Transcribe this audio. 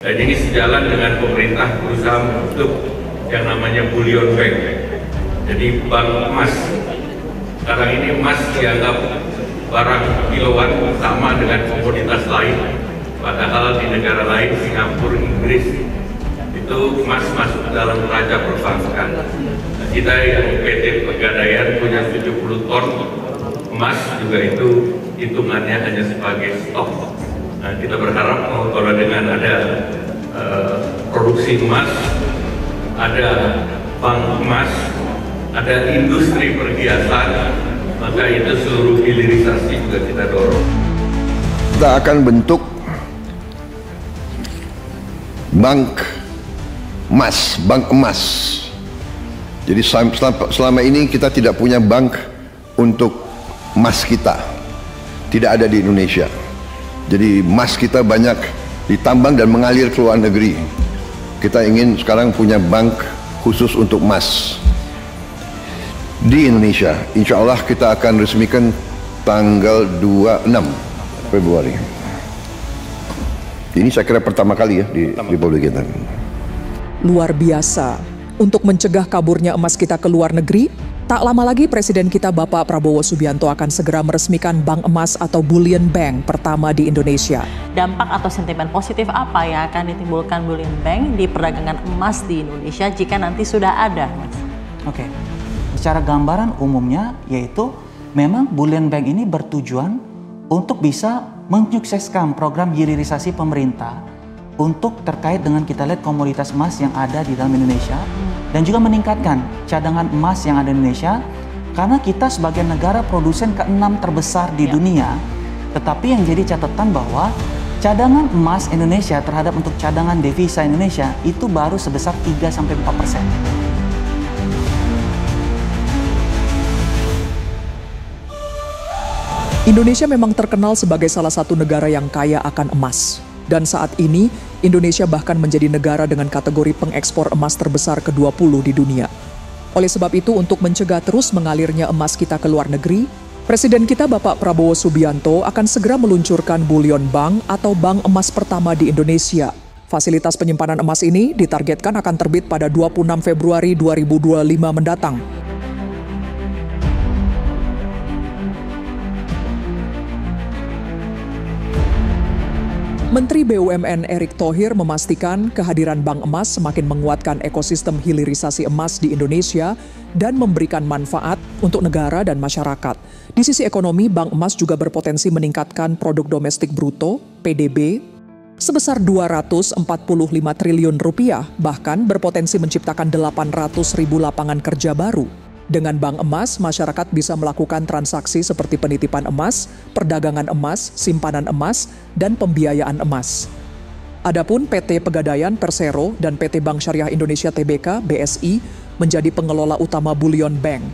Dan ini sejalan dengan pemerintah berusaha membentuk yang namanya bullion bank. Jadi bank emas. Sekarang ini emas dianggap barang kiloan sama dengan komoditas lain. Padahal di negara lain, Singapura, Inggris, itu emas masuk dalam neraca perbankan. Nah, kita yang PT Pegadaian punya 70 ton emas juga itu hitungannya hanya sebagai stok. Nah, kita berharap kalau dengan ada produksi emas, ada bank emas, ada industri perhiasan, maka itu seluruh hilirisasi juga kita dorong. Kita akan bentuk bank emas. Jadi selama ini kita tidak punya bank untuk emas kita, tidak ada di Indonesia. Jadi emas kita banyak ditambang dan mengalir ke luar negeri. Kita ingin sekarang punya bank khusus untuk emas di Indonesia. Insya Allah kita akan resmikan tanggal 26 Februari. Ini saya kira pertama kali ya di Republik kita. Luar biasa. Untuk mencegah kaburnya emas kita ke luar negeri, tak lama lagi Presiden kita Bapak Prabowo Subianto akan segera meresmikan bank emas atau bullion bank pertama di Indonesia. Dampak atau sentimen positif apa yang akan ditimbulkan bullion bank di perdagangan emas di Indonesia jika nanti sudah ada, Mas? Oke, secara gambaran umumnya yaitu memang bullion bank ini bertujuan untuk bisa menyukseskan program hilirisasi pemerintah untuk terkait dengan kita lihat komoditas emas yang ada di dalam Indonesia dan juga meningkatkan cadangan emas yang ada di Indonesia karena kita sebagai negara produsen ke-6 terbesar di dunia, tetapi yang jadi catatan bahwa cadangan emas Indonesia terhadap untuk cadangan devisa Indonesia itu baru sebesar 3-4%. Indonesia memang terkenal sebagai salah satu negara yang kaya akan emas. Dan saat ini, Indonesia bahkan menjadi negara dengan kategori pengekspor emas terbesar ke-20 di dunia. Oleh sebab itu, untuk mencegah terus mengalirnya emas kita ke luar negeri, Presiden kita Bapak Prabowo Subianto akan segera meluncurkan bullion bank atau bank emas pertama di Indonesia. Fasilitas penyimpanan emas ini ditargetkan akan terbit pada 26 Februari 2025 mendatang. Menteri BUMN Erick Thohir memastikan kehadiran bank emas semakin menguatkan ekosistem hilirisasi emas di Indonesia dan memberikan manfaat untuk negara dan masyarakat. Di sisi ekonomi, bank emas juga berpotensi meningkatkan produk domestik bruto, PDB, sebesar 245 triliun rupiah, bahkan berpotensi menciptakan 800.000 lapangan kerja baru. Dengan bank emas, masyarakat bisa melakukan transaksi seperti penitipan emas, perdagangan emas, simpanan emas, dan pembiayaan emas. Adapun PT Pegadaian Persero dan PT Bank Syariah Indonesia Tbk (BSI) menjadi pengelola utama bullion bank.